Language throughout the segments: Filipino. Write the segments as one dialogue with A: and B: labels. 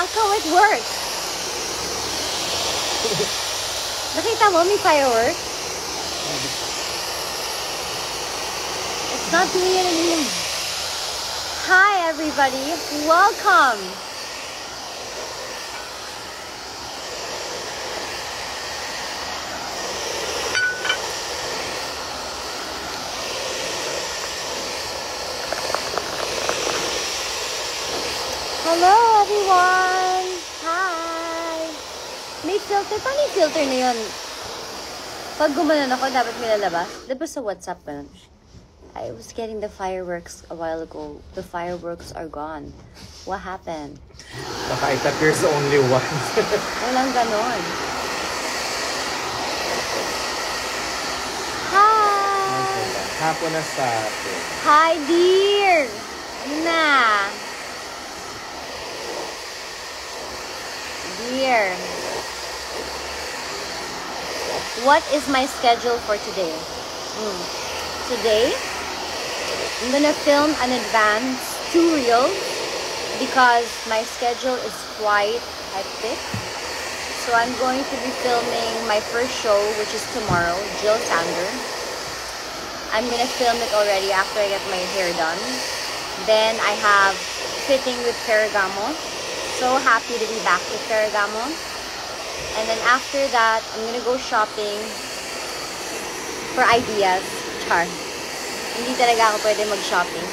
A: That's how it works. Nakita mo, may fireworks? It's not doing it anymore. Hi, everybody. Welcome. Hello, everyone. Hi. May filter. Paano yung filter na yun? Pag gumanon ako, dapat may lalabas. Diba sa WhatsApp ka? I was getting the fireworks a while ago. The fireworks are gone. What happened?
B: Baka it appears only one.
A: Walang ganon. Hi!
B: Hapon na sa atin.
A: Hi, dear! Ano na? Dear. What is my schedule for today? Today, I'm gonna film an advance 2 reels because my schedule is quite hectic. So I'm going to be filming my first show, which is tomorrow, Jill Sander. I'm gonna film it already after I get my hair done. Then I have fitting with Ferragamo. So happy to be back with Ferragamo. And then after that, I'm gonna go shopping for ideas. Char. Hindi talaga ako pwede mag-shopping.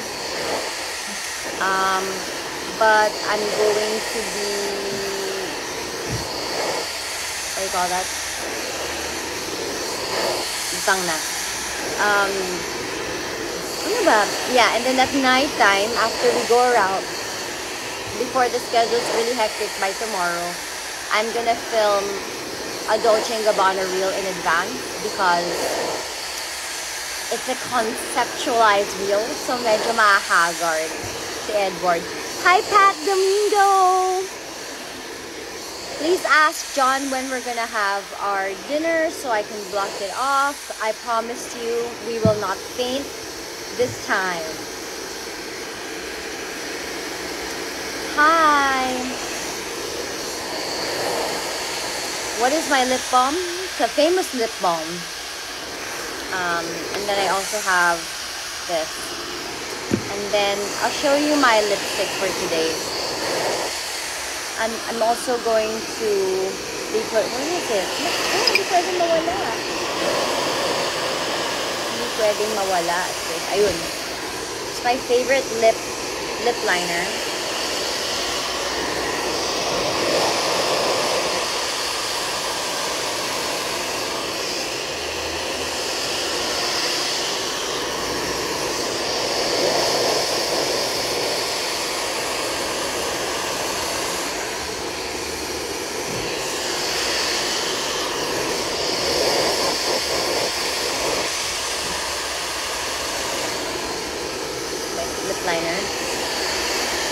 A: But I'm going to be... What do you call that? Butang na. Ano ba? Yeah, and then at night time, after we go around, before the schedule is really hectic by tomorrow, I'm gonna film a Dolce & Gabbana reel in advance because it's a conceptualized reel, so medyo mahagard si Edward. Hi, Pat Domingo! Please ask John when we're gonna have our dinner so I can block it off. I promise you we will not faint this time. Hi! What is my lip balm? It's a famous lip balm. And then I also have this. And then I'll show you my lipstick for today. I'm also going to be put... What is it? Hindi pwedeng mawala. Hindi pwedeng mawala. Ayun. It's my favorite lip liner.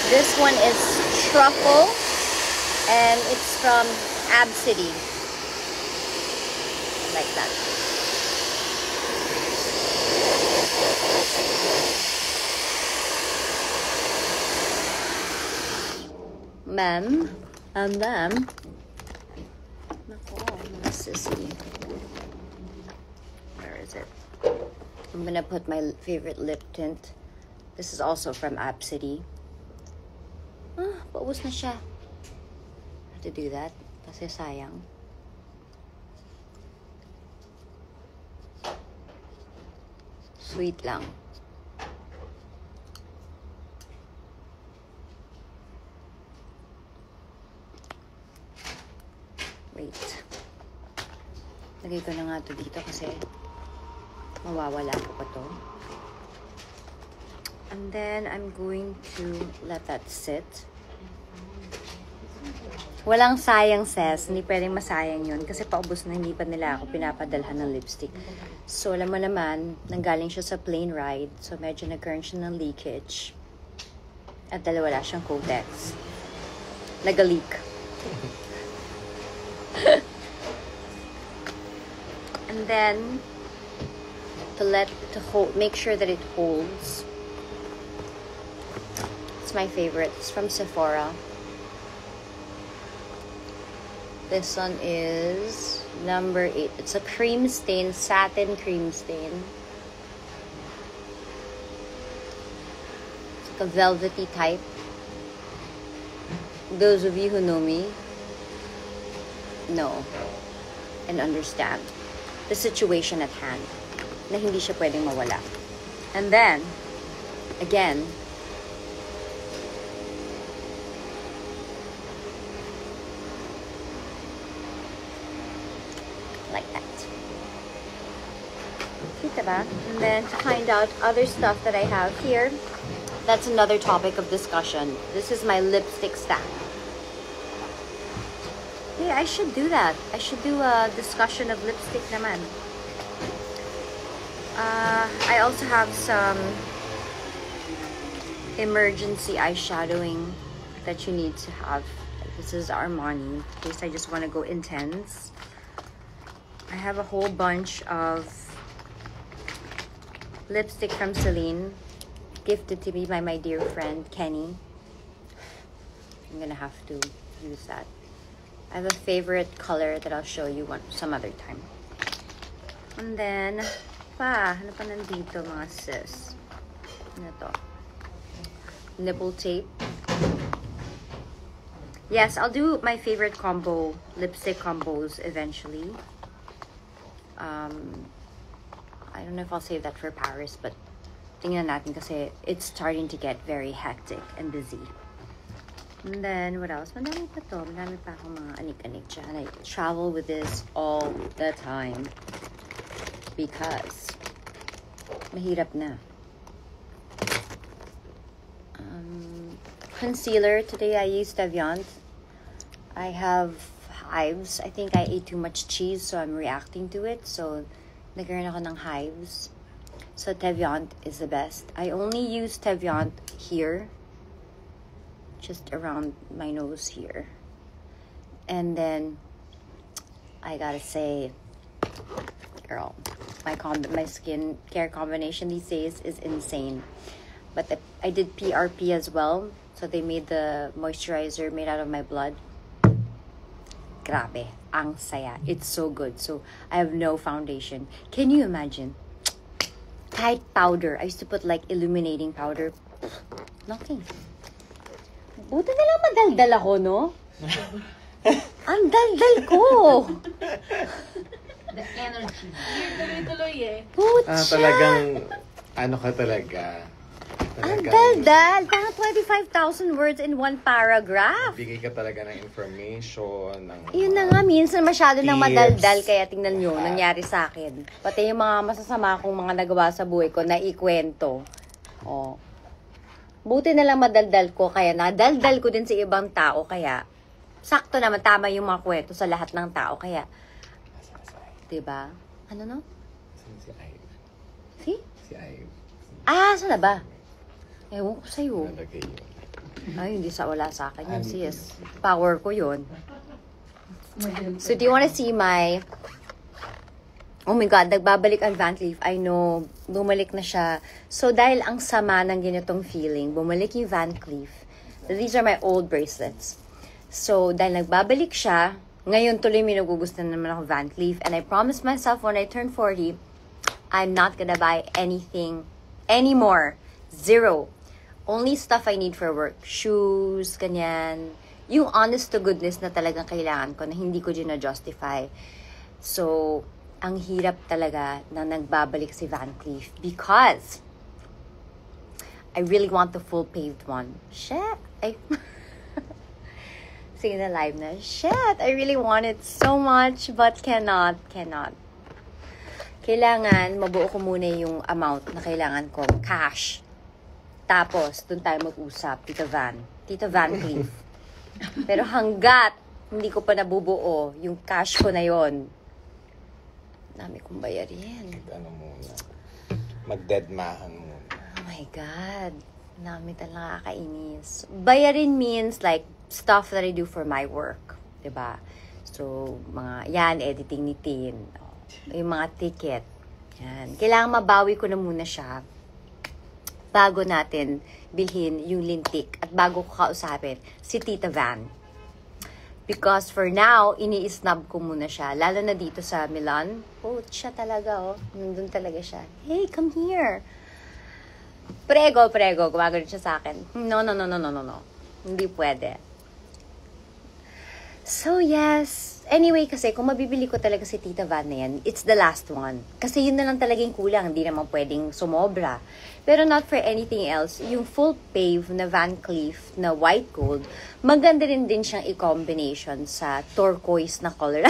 A: This one is truffle, and it's from Ab City, like that. Ma'am, and then, nako, mga sissy. Where is it? I'm gonna put my favorite lip tint. This is also from Ab City. Paubos na siya. I have to do that kasi sayang. Sweet lang. Wait. Lagay ko na nga ito dito kasi mawawala ko pa to. And then I'm going to let that sit. Walang sayang, Ses. Hindi pwedeng masayang yun. Kasi paubos na hindi pa nila ako pinapadalhan ng lipstick. So, alam mo naman, nanggaling siya sa plane ride. So, medyo nagkaroon siya ng leakage. At dahil wala siyang Kotex. Nag-leak. And then, make sure that it holds. It's my favorite. It's from Sephora. This one is number 8. It's a cream stain, satin cream stain. It's like a velvety type. Those of you who know me know and understand the situation at hand na hindi siya pwedeng mawala. And then, again, like that. Kita ba? And then to find out other stuff that I have here, that's another topic of discussion. This is my lipstick stack. Yeah, I should do that. I should do a discussion of lipstick naman. I also have some emergency eyeshadowing that you need to have. This is Armani, in case I just want to go intense. I have a whole bunch of lipstick from Celine, gifted to me by my dear friend Kenny. I'm gonna have to use that. I have a favorite color that I'll show you some other time. And then, ano pa nandito mga sis? Ano to? Nipple tape. Yes, I'll do my favorite combo, lipstick combos eventually. I don't know if I'll save that for Paris, but tingnan natin kasi it's starting to get very hectic and busy. And then, what else? Madami pa to. Madami pa akong mga anik-anik dyan. I travel with this all the time because mahirap na. Concealer. Today I used Teviant. I have hives. I think I ate too much cheese, so I'm reacting to it. So, nagkaroon ako ng hives. So, Teviant is the best. I only use Teviant here. Just around my nose here. And then, I gotta say, girl, my skin care combination these days is insane. But I did PRP as well. So, they made the moisturizer made out of my blood. Grabe, ang saya. It's so good. So, I have no foundation. Can you imagine? Kahit powder. I used to put like illuminating powder. Nothing. Buti na lang madaldal ako, no? Ang daldal ko!
C: The energy. Tuloy-tuloy eh.
A: Putya!
B: Talagang, ano ka talaga?
A: Ang daldal! Parang 25,000 words in one paragraph.
B: Bigay ka talaga ng information.
A: Yun na nga, minsan masyado nang
B: tips.
A: madaldal, kaya tingnan nyo, nangyari sa akin. Pati yung mga masasama kong mga nagawa sa buhay ko, naikwento. Oh. Buti na lang madaldal ko, kaya nadaldal ko din sa ibang tao, kaya sakto naman, tama yung mga kwento sa lahat ng tao, kaya, diba? Ano no?
B: Si Ive.
A: Si?
B: Si Ive.
A: Saan na ba? Ewan ko sa'yo.
B: Nalagay yun.
A: Ay, hindi wala sa akin yun, sis. Power ko yun. So, do you wanna see my... Oh my God, nagbabalik ang Van Cleef. I know, bumalik na siya. So, dahil ang sama ng ganitong feeling, bumalik yung Van Cleef. These are my old bracelets. So, dahil nagbabalik siya, ngayon tuloy may nagugustuhan naman ako Van Cleef. And I promised myself when I turn 40, I'm not gonna buy anything anymore. Zero. Only stuff I need for work. Shoes, ganyan. Yung honest to goodness na talagang kailangan ko na hindi ko din na-justify. So, ang hirap talaga na nagbabalik si Van Cleef because I really want the full paved one. Shit! Sige na live na. Shit! I really want it so much but cannot. Kailangan mabuo ko muna yung amount na kailangan ko. Cash. Tapos, dun tayo mag-usap. Tita Van Cleef. Pero hanggat hindi ko pa nabubuo yung cash ko na yon, dami kong bayarin.
B: Ano muna? Magdeadmahan muna.
A: Oh my God. Dami talaga kakainis. Bayarin means like stuff that I do for my work. Diba? So, mga editing ni Tin. Yung mga ticket. Yan. Kailangan mabawi ko na muna siya bago natin bilhin yung lintik at bago ko kausapin si Tita Van. Because for now, ini-snub ko muna siya. Lalo na dito sa Milan. Oh, siya talaga, oh. Nandun talaga siya. Hey, come here. Prego. Gumagano siya sa akin. No. Hindi pwede. So, yes. Anyway, kasi kung mabibili ko talaga si Tita Van na yan, it's the last one. Kasi yun na lang talagang kulang. Hindi naman pwedeng sumobra. Pero not for anything else. Yung full pave na Van Cleef na white gold, maganda rin din siyang i-combination sa turquoise na color.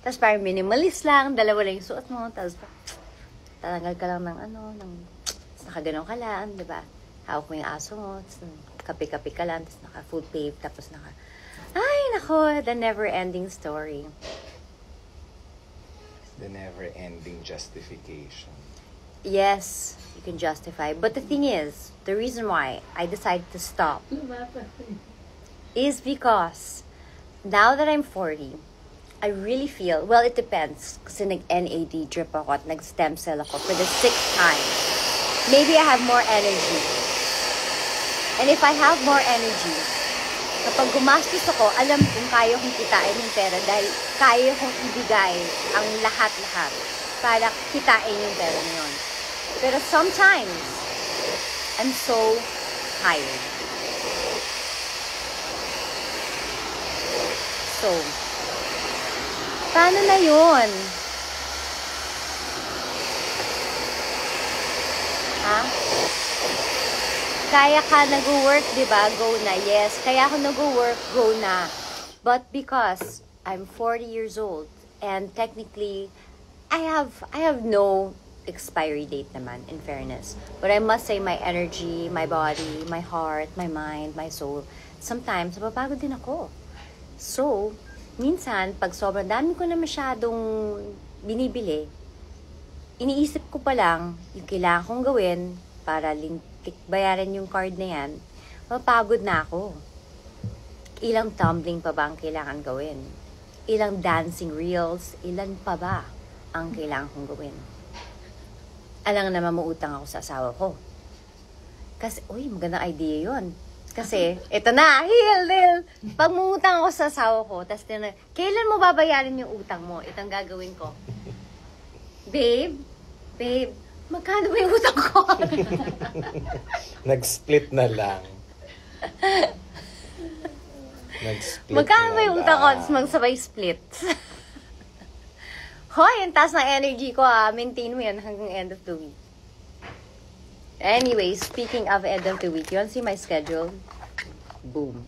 A: Tapos parang minimalist lang. Dalawa lang yung suot mo. Tapos tatanggal ka lang ng nakaganon ka lang, diba? Hawak mo yung aso mo. Tapos kape-kape ka lang. Tapos naka-full pave. Tapos ay, nako, the never-ending story.
B: The never-ending justification.
A: Yes, you can justify. But the thing is, the reason why I decided to stop is because now that I'm 40, I really feel, well, it depends. Kasi nag-NAD drip ako at nag-stem cell ako for the 6th time. Maybe I have more energy. And if I have more energy, kapag gumastos ako, alam kong kaya kong kitain yung pera dahil kaya kong ibigay ang lahat-lahat para kitain yung pera na yun. Pero sometimes, I'm so tired. So, paano na yun? Ha? Kaya ka nag-work, di ba? Go na. Yes, kaya ako nag-work, go na. But because I'm 40 years old and technically I have no expiry date naman, in fairness. But I must say my energy, my body, my heart, my mind, my soul, sometimes napapagod din ako. So, minsan, pag sobrang dami ko na masyadong binibili, iniisip ko pa lang yung kailangan kong gawin para bayaran yung card na yan, mapagod na ako. Ilang tumbling pa ba ang kailangan gawin? Ilang dancing reels? Ilan pa ba ang kailangan kong gawin? Alang naman mautang ako sa asawa ko. Kasi, uy, magandang idea yun. Kasi, eto na, heal. Pag mungutang ako sa asawa ko, tapos kailan mo babayaran yung utang mo? Itong gagawin ko. Babe, magkano ba yung utang ko?
B: Nag-split na lang.
A: Magkano ba yung utang ko? Tapos magsabay split. Hoy, ang taas ng energy ko maintain mo yan hanggang end of the week. Anyway, speaking of end of the week, you want to see my schedule? Boom.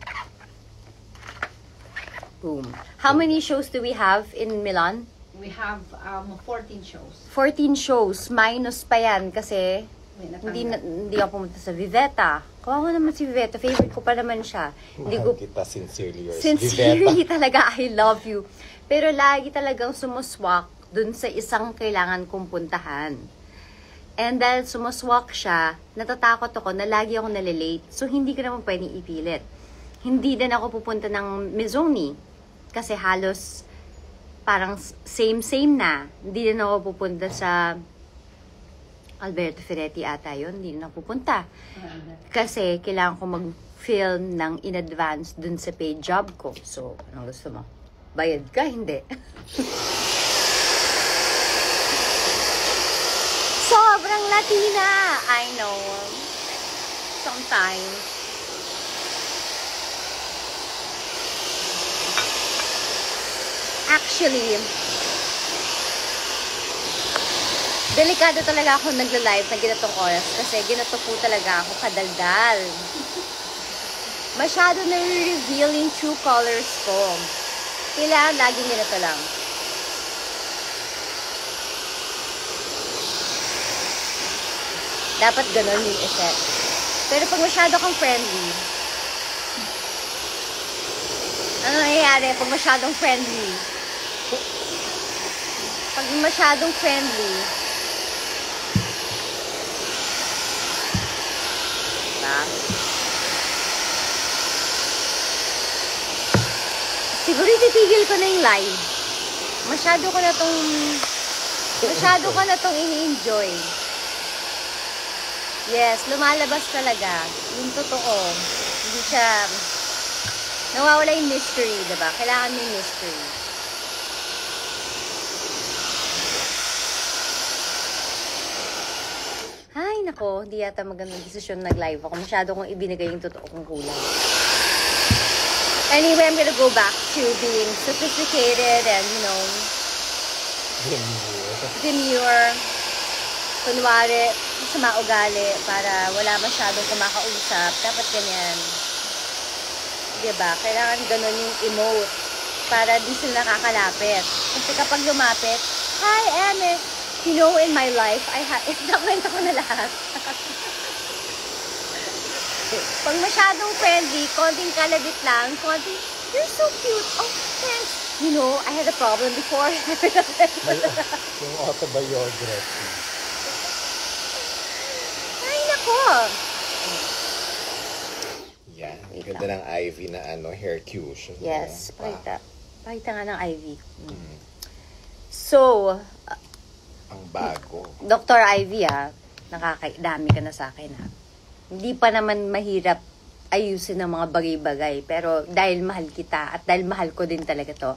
A: How many shows do we have in Milan?
C: We have 14 shows.
A: 14 shows. Minus pa yan kasi hindi ako pumunta sa Vivetta. Kawawa naman si Vivetta. Favorite ko pa naman siya.
B: Mahal kita sincerely yours.
A: Sincerely
B: Vivetta.
A: talaga, I love you. Pero lagi talagang sumuswak dun sa isang kailangan kong puntahan. And dahil sumuswak siya, natatakot ako na lagi ako nalilate. So, hindi ko naman pwedeng ipilit. Hindi din ako pupunta ng Mizoni. Kasi halos parang same na. Hindi din ako pupunta sa Alberto Ferretti ata yun. Hindi din ako pupunta. Kasi kailangan ko mag-film ng in advance dun sa paid job ko. So, anong gusto mo? Bayad ka? Hindi. Sobrang Latina! I know. Sometimes. Actually, delikado talaga ako nagla-live na ginatong oras kasi ginato po talaga ako kadaldal. Masyado na-reveal yung true colors ko. Kailangan laging ginato lang. Dapat ganon yung effect. Pero pag masyado kang friendly, ano nangyayari pag masyadong friendly? Pag masyadong friendly, diba? Siguro titigil ko na yung live. Masyado ko na tong ini-enjoy. Yes, lumalabas talaga. Yung totoo. Hindi siya Nawawala yung mystery, diba? Kailangan may mystery. Ay, nako, hindi yata magandang desisyon nag-live ako. Masyado kong ibinigay yung totoo kong kulay. Anyway, I'm gonna go back to being sophisticated and, you know, demure. Kunwari, sa maugali para wala masyadong kumakausap. Dapat ganyan. Diba? Kailangan ganun yung emote para di sila nakakalapit. Kasi kapag lumapit, hi, Eme! You know, in my life, nakwento ko na lahat. Pag masyadong friendly, konting kalabit lang, konting, you're so cute. Oh, thanks. You know, I had a problem before.
B: Yung autobiography.
A: Ay, nako.
B: Yan. Ganda ng Ivy na hair cushion.
A: Yes,
B: Pa.
A: pakita nga ng Ivy. So,
B: Ang bago.
A: Dr. Ivy, nakakaidami ka na sa akin, Hindi pa naman mahirap ayusin ng mga bagay-bagay. Pero dahil mahal kita at dahil mahal ko din talaga to,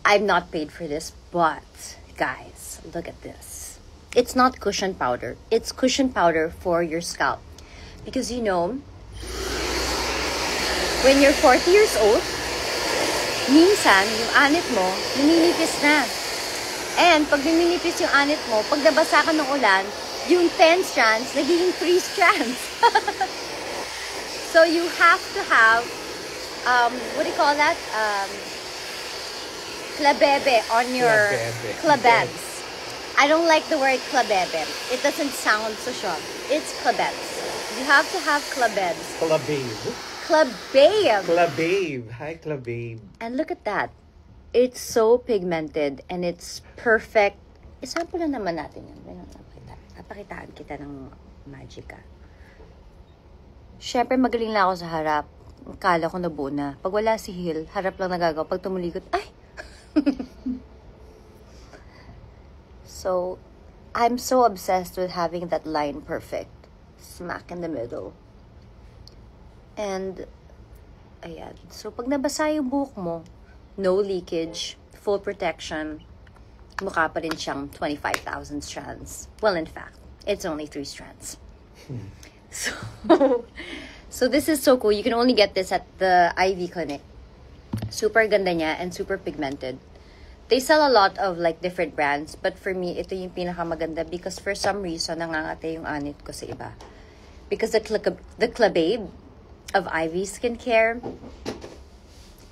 A: I'm not paid for this. But, guys, look at this. It's not cushion powder. It's cushion powder for your scalp. Because, you know, when you're 40 years old, minsan, yung anit mo, naninipis na. And pag naninipis yung anit mo, pag nabasa ka ng ulan, yung 10 strands, nagiging 3 strands. So you have to have, what do you call that? Klabebe on your klabebs. I don't like the word klabebe. It doesn't sound so sharp. It's klabebs. You have to have klabebs.
B: Klababe.
A: Klababe.
B: Klababe. Hi, Klababe.
A: And look at that. It's so pigmented and it's perfect. Isample na naman natin yun. Napakitaan kita ng magic, Siyempre, magaling lang ako sa harap. Akala ko nabuo na. Pag wala si Hill, harap lang nagagawa. Pag tumulikot, ay! So, I'm so obsessed with having that line perfect. Smack in the middle. And, ayan. So, pag nabasa yung buhok mo, no leakage, full protection, mukha pa rin siyang 25,000 strands. Well, in fact, it's only 3 strands. So this is so cool. You can only get this at the Ivy Clinic. Super ganda niya and super pigmented. They sell a lot of like different brands, but for me, ito yung pinakamaganda because for some reason, nangangate yung anit ko sa iba. Because the Klababe of Ivy Skincare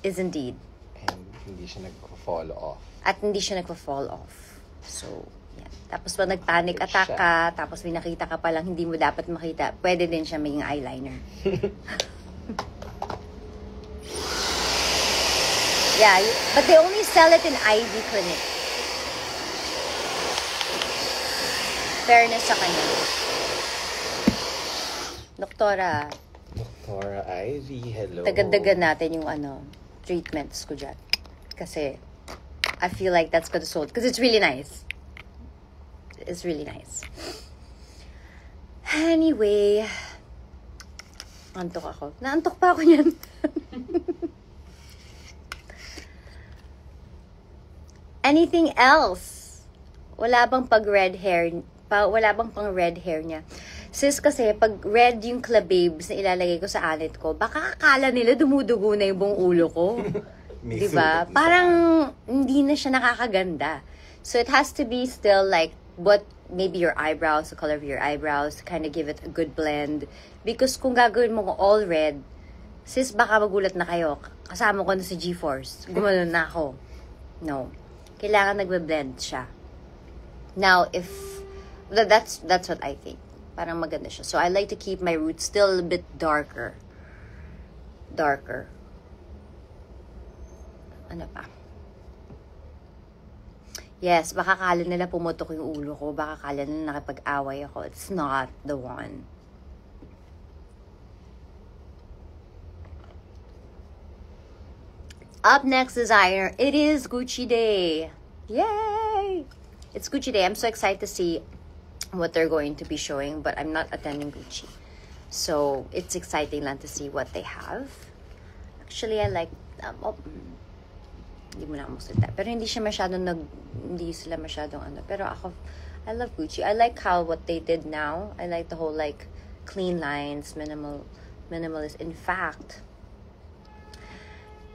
A: is indeed.
B: And hindi siya nag-fall off.
A: At hindi siya nagpa-fall off. So, yan. Tapos pag nag-panic attack ka, tapos may nakita ka palang hindi mo dapat makita, pwede din siya maging eyeliner. Yeah, but they only sell it in Ivy Clinic. Fairness sa kanya. Doktora
B: Ivy, hello.
A: dagdagan natin yung treatments ko dyan. Kasi, I feel like that's gonna solve. Because it's really nice. It's really nice. Anyway, antok ako. Naantok pa ako niyan. Anything else? Wala bang pag-red hair? Wala bang pang red hair niya? Sis, kasi pag red yung Klababes na ilalagay ko sa anit ko, baka akala nila dumudugo na yung buong ulo ko. Diba? Parang hindi na siya nakakaganda. So it has to be still like what maybe your eyebrows, the color of your eyebrows, to kind of give it a good blend. Because kung gagawin mo all red, sis, baka magulat na kayo. Kasama ko na sa GeForce. Gumanon na ako. No. Kailangan nagbe-blend siya. Now, if that's what I think. Parang maganda siya. So I like to keep my roots still a bit darker. Ano pa? Yes, baka kala nila pumutok yung ulo ko. Baka kala nila nakipag-away ako. It's not the one. Up next, designer. It is Gucci Day. Yay! It's Gucci Day. I'm so excited to see what they're going to be showing, but I'm not attending Gucci. So, it's exciting lang to see what they have. Actually, I like, hindi mo na ako magsalita. Pero hindi sila masyadong ano. Pero ako, I love Gucci. I like how what they did now. I like the whole like clean lines, minimalist. In fact,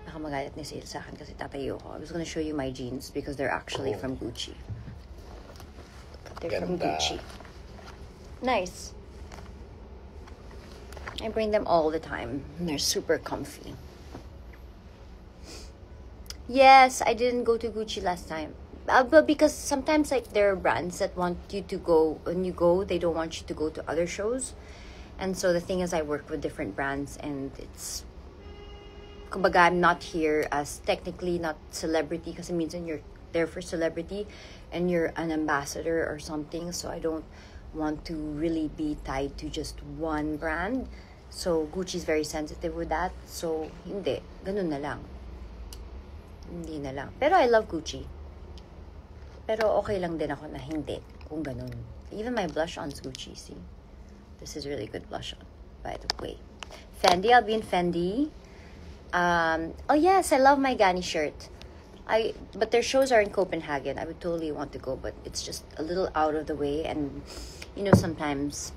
A: baka magalit ni Sale sa akin kasi tatayo ko. I was gonna show you my jeans because they're actually from Gucci. They're from Gucci. Nice. I bring them all the time. And they're super comfy. Yes, I didn't go to Gucci last time. But because sometimes like there are brands that want you to go, when you go, they don't want you to go to other shows. And so the thing is, I work with different brands and it's, kumbaga, I'm not here as technically not celebrity kasi minsan you're there for celebrity and you're an ambassador or something. So I don't want to really be tied to just one brand. So Gucci's very sensitive with that. So hindi, ganun na lang. Hindi na lang. Pero I love Gucci. Pero okay lang din ako na hindi kung ganun. Even my blush on's Gucci, see? This is really good blush on, by the way. Fendi, I'll be in Fendi. Oh yes, I love my Ganni shirt. But their shows are in Copenhagen. I would totally want to go, but it's just a little out of the way. And, you know, sometimes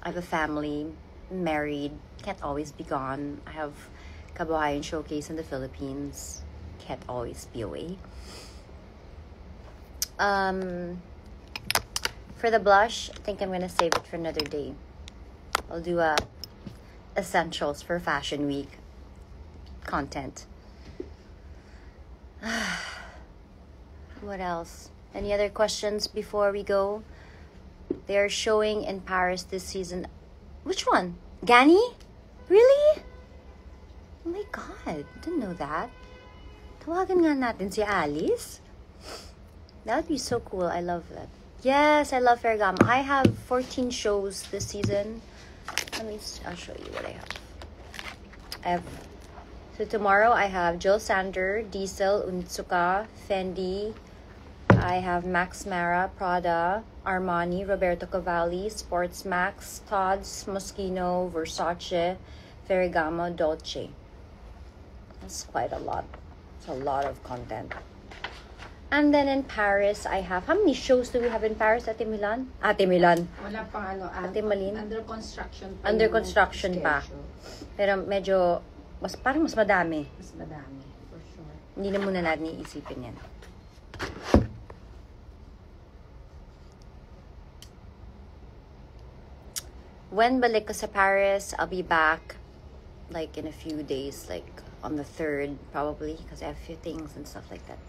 A: I have a family, married, can't always be gone. I have Kabuhayan Showcase in the Philippines, can't always be away. For the blush, I think I'm gonna save it for another day. I'll do a essentials for Fashion Week content. What else? Any other questions before we go? They're showing in Paris this season. Which one? Ganni? Really? Oh my god, didn't know that. Tawagan nga natin si Alice. That would be so cool. I love that. Yes, I love Ferragamo. I have 14 shows this season. I'll show you what I have. So tomorrow I have Jill Sander, Diesel, Onitsuka, Fendi. I have Max Mara, Prada, Armani, Roberto Cavalli, Sports Max, Tod's, Moschino, Versace, Ferragamo, Dolce. That's quite a lot. It's a lot of content. And then in Paris, I have... How many shows do we have in Paris, Ate Milan? Ate Milan.
C: Wala pang ano.
A: Ate Malin?
C: Under construction pa.
A: Under construction pa. Pero medyo... parang mas madami.
C: Mas madami, for sure.
A: Hindi na muna natin iisipin yan. When balik ko sa Paris, I'll be back like in a few days, like on the 3rd probably, because I have a few things and stuff like that.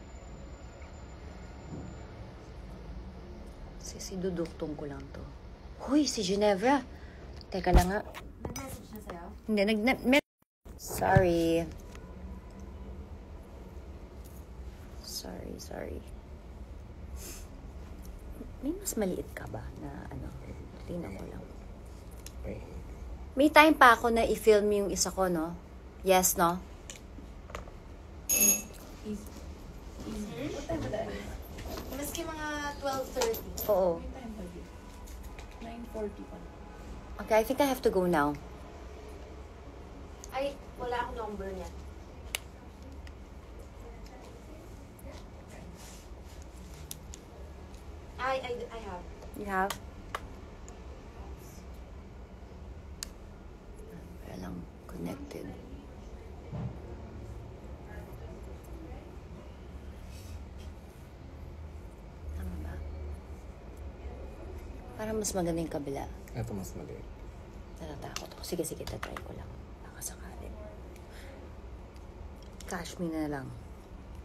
A: Siduduktong ko lang to. Hoy, si Ginevra. Teka lang nga.
D: Nag-message na sa'yo?
A: Hindi, Sorry. May mas maliit ka ba na ano? Tingnan ko lang. May time pa ako na i-film yung isa ko, no? Yes, no?
D: What time ba tayo? Maski mga 12:30.
A: Oo.
D: May time ba yun? 9:40 pa.
A: Okay, I think I have to go now.
D: Ay, wala akong number niya. I have.
A: You have? Walang connected. Tama ba? Parang mas maganda yung kabila.
B: Ito mas maliit.
A: Natatakot ako. Sige, tatry ko lang. Baka sakali. Cash me na lang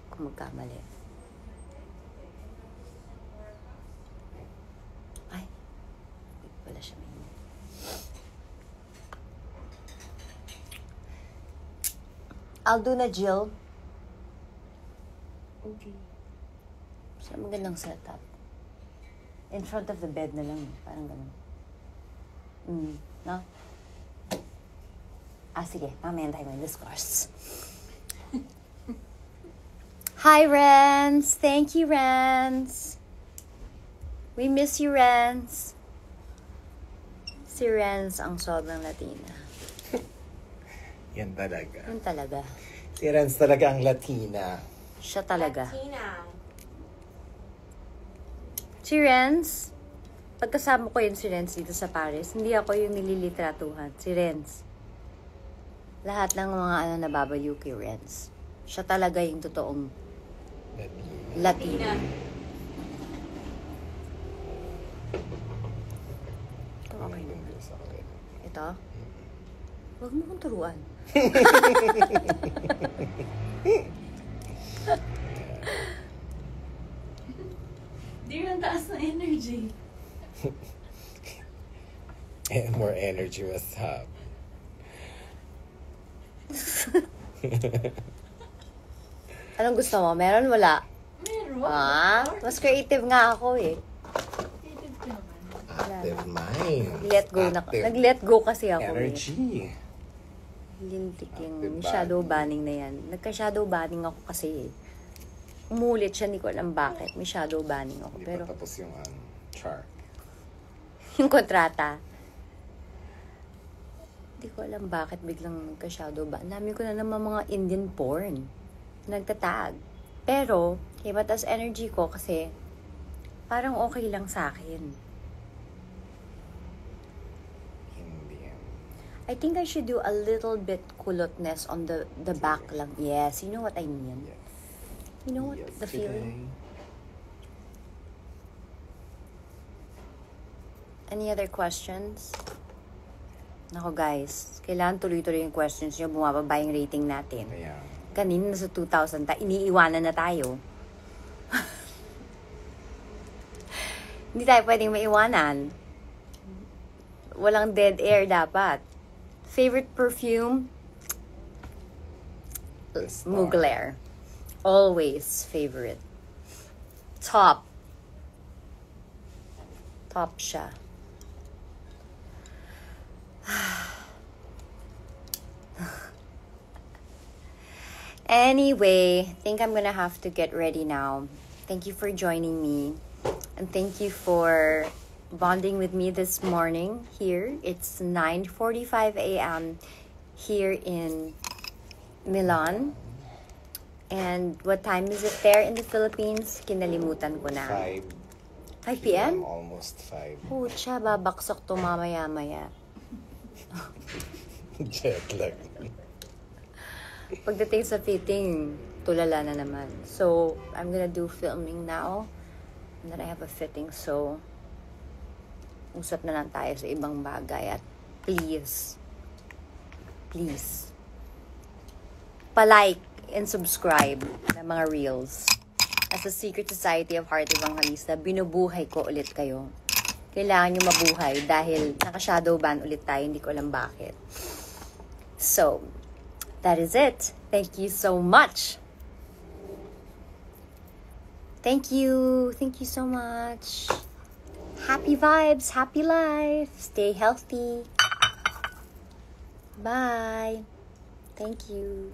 A: kung magkamali. Ay, wala siya may. I'll do na, Jill.
D: Okay.
A: Sa magandang setup. In front of the bed na lang. Parang ganun. No? Sige. Mamaya tayo may discourse. Hi, Renz. Thank you, Renz. We miss you, Renz. Si Renz ang sobrang Latina.
B: Yan talaga.
A: Yun talaga.
B: Si Renz talaga ang Latina.
A: Siya talaga.
D: Tina.
A: Si Renz, pagkasama ko yun si Renz dito sa Paris, hindi ako yung nililitratuhan. Si Renz. Lahat ng mga nababaliw kay Renz. Siya talaga yung totoong Latina. Ito, okay na. Ito? Huwag mo kong turuan.
D: Di rin taas na energy.
B: And more energy must have.
A: Anong gusto mo? Meron? Wala?
D: Meron.
A: Mas creative nga ako eh.
D: Creative ka naman.
B: Active mind.
A: Let go na.
B: Active
A: Nag-let go kasi ako
B: energy.
A: Lintik yung
B: Active
A: shadow
B: banning.
A: banning na yan. Nagka-shadow banning ako kasi eh. Umulit siya, hindi ko alam bakit. May shadow banning ako.
B: Hindi
A: Pero
B: pa tapos yung chart.
A: yung kontrata, hindi ko alam bakit biglang nagka-shadow ban. Dami ko na naman mga Indian porn. Nagtatag. Pero, kay mataas energy ko kasi parang okay lang sa akin.
B: Hindi yan.
A: I think I should do a little bit kulotness on the back lang. Yes, you know what I mean?
B: Yes.
A: You know what the feeling? Any other questions? Nako guys, kailangan tuloy-tuloy yung questions nyo. Bumababa yung rating natin.
B: Kaya,
A: Kanina nasa 2,000 iniiwanan na tayo. Hindi tayo pwedeng maiwanan. Walang dead air dapat. Favorite perfume? Mugler. Always favorite. Top siya. Anyway, I think I'm gonna have to get ready now. Thank you for joining me. And thank you for bonding with me this morning here. It's 9:45 a.m. here in Milan. And what time is it there in the Philippines? Kinalimutan ko na. 5 p.m.?
B: Almost 5.
A: Pucha, babaksak to mamaya-maya.
B: Jet lag.
A: Pagdating sa fitting, tulala na naman. So, I'm gonna do filming now. And then I have a fitting. So, usap na lang tayo sa ibang bagay. At please, palike and subscribe ng mga reels. As a Secret Society of Heart Evangelista, binubuhay ko ulit kayo. Kailangan nyo mabuhay dahil naka-shadow ban ulit tayo. Hindi ko alam bakit. So, that is it. Thank you so much. Thank you. Thank you so much. Happy vibes. Happy life. Stay healthy. Bye. Thank you.